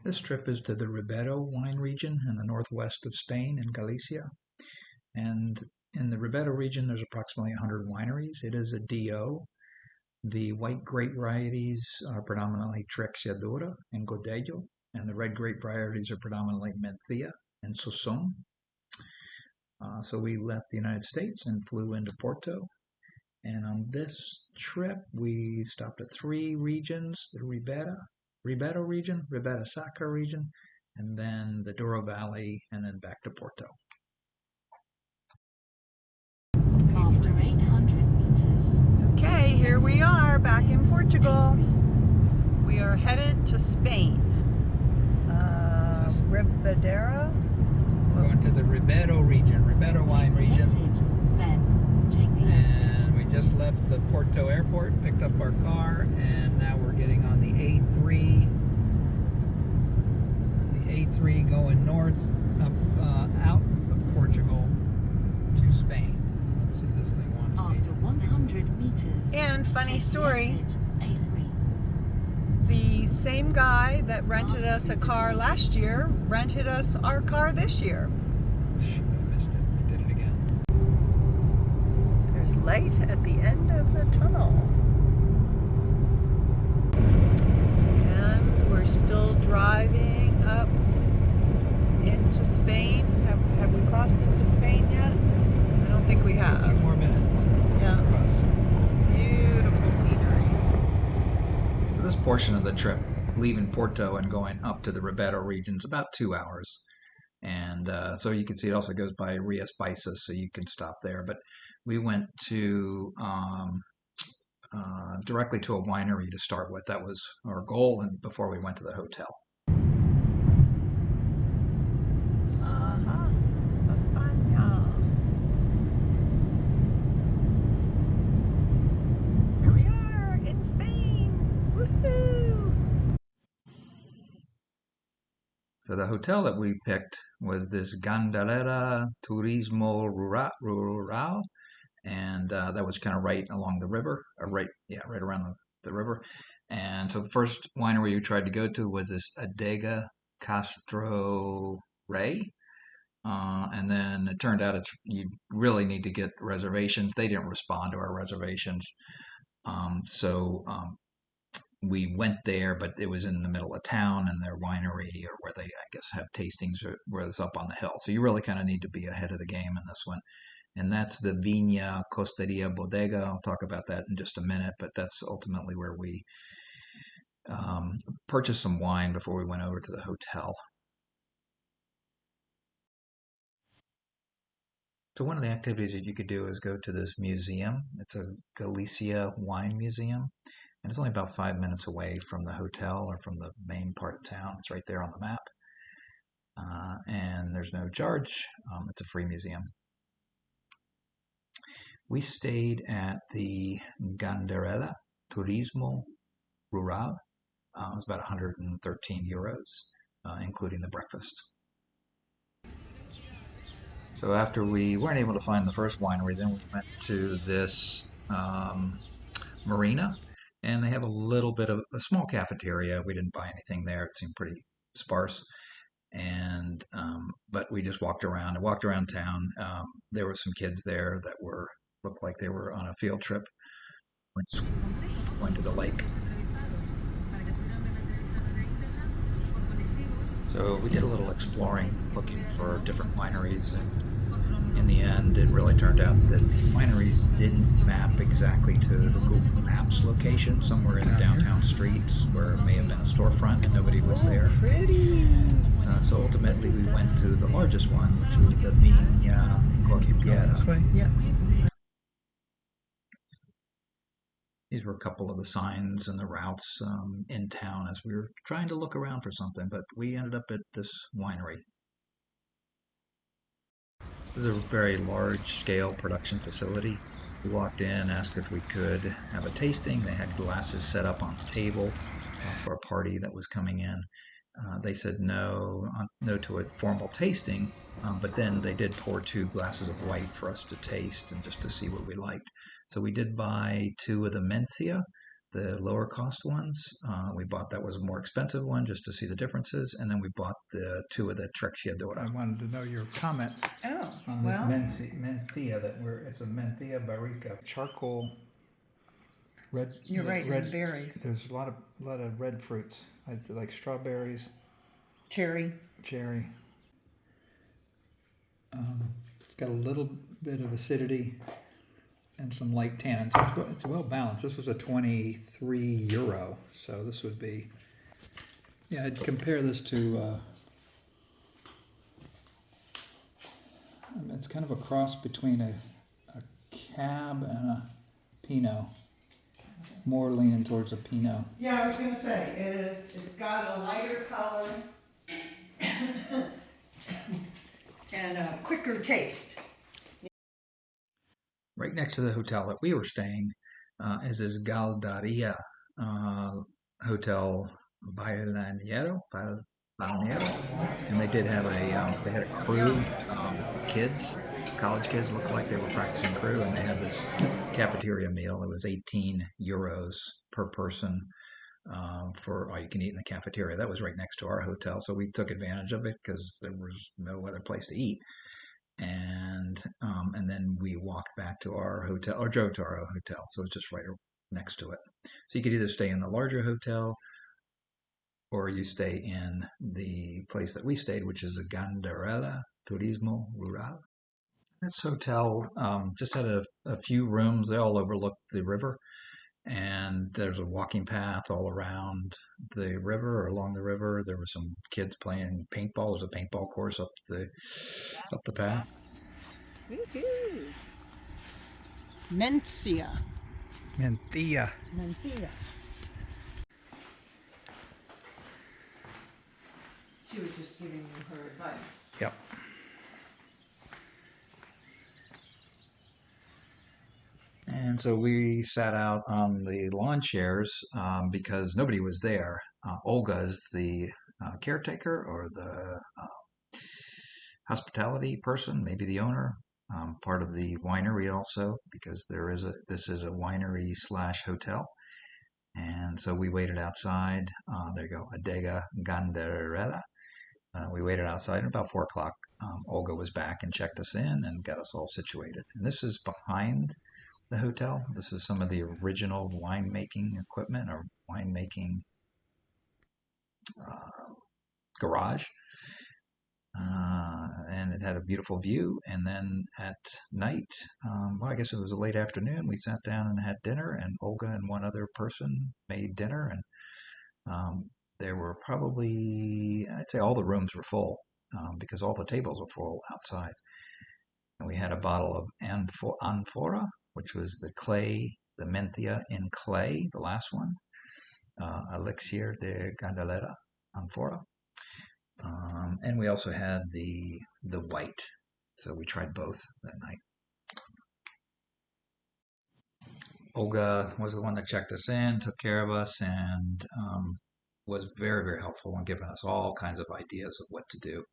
This trip is to the Ribeiro wine region in the northwest of Spain in Galicia. And in the Ribeiro region, there's approximately 100 wineries. It is a DO. The white grape varieties are predominantly Treixadura and Godello, and the red grape varieties are predominantly Mencía and Sousón. So we left the United States and flew into Porto. And on this trip, we stopped at 3 regions: the Ribeiro region, Ribeira Sacra region, and then the Douro Valley, and then back to Porto. After 800 meters. Okay, here we are back in Portugal. We are headed to Spain. Ribeiro. Going to the Ribeiro region, Ribeiro wine region. Then take the exit. And we just left the Porto airport, picked up our car, and now we're getting on the A3. The A3 going north up out of Portugal to Spain. Let's see, this thing wants me. After 100 meters. And funny story, A3. the same guy that rented us a car last year rented us our car this year. Oh, shoot, I missed it. I did it again. There's light at the end of the tunnel. And we're still driving up into Spain. Have we crossed into Spain yet? I don't think we have. A few more minutes before Yeah. we cross. Beautiful scenery. So this portion of the trip, leaving Porto and going up to the Ribeiro region, is about 2 hours. And so you can see it also goes by Rias Baixas, so you can stop there. But we went to directly to a winery to start with. That was our goal, and before we went to the hotel. España. Here we are in Spain. Woohoo! So the hotel that we picked was this Gandalera Turismo Rural, and that was kind of right along the river, right around the river. And so the first winery we tried to go to was this Adega Castro Rey. And then it turned out you really need to get reservations. They didn't respond to our reservations. So we went there, but it was in the middle of town, and their winery, or where they, I guess, have tastings, was up on the hill. So you really kind of need to be ahead of the game in this one. And that's the Viña Costeria Bodega. I'll talk about that in just a minute, but that's ultimately where we purchased some wine before we went over to the hotel. So one of the activities that you could do is go to this museum. It's a Galicia wine museum, and it's only about 5 minutes away from the hotel or from the main part of town. It's right there on the map, and there's no charge. It's a free museum. We stayed at the Gandarella Turismo Rural. It was about 113 euros, including the breakfast. So after we weren't able to find the first winery, then we went to this marina, and they have a little bit of a small cafeteria. We didn't buy anything there. It seemed pretty sparse. And but we just walked around town. There were some kids there that looked like they were on a field trip. Went to the lake. So we did a little exploring, looking for different wineries, and in the end, it really turned out that wineries didn't map exactly to the Google Maps location. Some were in downtown streets where it may have been a storefront and nobody was there. Pretty. So ultimately, we went to the largest one, which was the Viña Costeria. Yeah. These were a couple of the signs and the routes in town as we were trying to look around for something, but we ended up at this winery. It was a very large-scale production facility. We walked in, asked if we could have a tasting. They had glasses set up on the table for a party that was coming in. They said no to a formal tasting, but then they did pour 2 glasses of white for us to taste and just to see what we liked. So we did buy 2 of the Mencía, the lower cost ones. We bought that was a more expensive one just to see the differences, and then we bought the two of the Treixadura. I wanted to know your comments Oh, on this well, Mencía it's a Mencía barrica charcoal red. you're right, red and berries. There's a lot of red fruits, like strawberries, Cherry. cherry. It's got a little bit of acidity and some light tannins. It's well balanced. This was a €23, so this would be. Yeah, I'd compare this to. It's kind of a cross between a cab and a Pinot. More leaning towards a Pinot. Yeah, I was gonna say, it's got a lighter color and a quicker taste. Right next to the hotel that we were staying is this Galdaria hotel Balneario, and they did have they had a crew, kids, college kids looked like they were practicing crew, and they had this cafeteria meal. It was €18 per person for all you can eat in the cafeteria. That was right next to our hotel, so we took advantage of it because there was no other place to eat. And then we walked back to our hotel, or drove to our hotel, so it's just right next to it. So you could either stay in the larger hotel, or you stay in the place that we stayed, which is a Gandarella Turismo Rural. This hotel just had a few rooms. They all overlooked the river, and there's a walking path all around the river or along the river. There were some kids playing paintball. There's a paintball course up the path. Woohoo! Mencía. Mencía. Mencía. She was just giving you her advice. Yep. And so we sat out on the lawn chairs because nobody was there. Olga is the caretaker or the hospitality person, maybe the owner, part of the winery also, because this is a winery / hotel. And so we waited outside. There you go, Adega Gandarella. We waited outside, and about 4 o'clock, Olga was back and checked us in and got us all situated. And this is behind the hotel. This is some of the original winemaking equipment or winemaking garage. And it had a beautiful view. And then at night, well, I guess it was a late afternoon, we sat down and had dinner, and Olga and one other person made dinner. And there were probably, I'd say all the rooms were full because all the tables were full outside. And we had a bottle of Amphora, which was the Mencía in clay, the last one, Elixir de Gandarella Amphora. And we also had the white, so we tried both that night. Olga was the one that checked us in, took care of us, and was very, very helpful in giving us all kinds of ideas of what to do.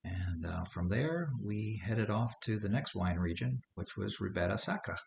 And from there, we headed off to the next wine region, which was Ribeira Sacra.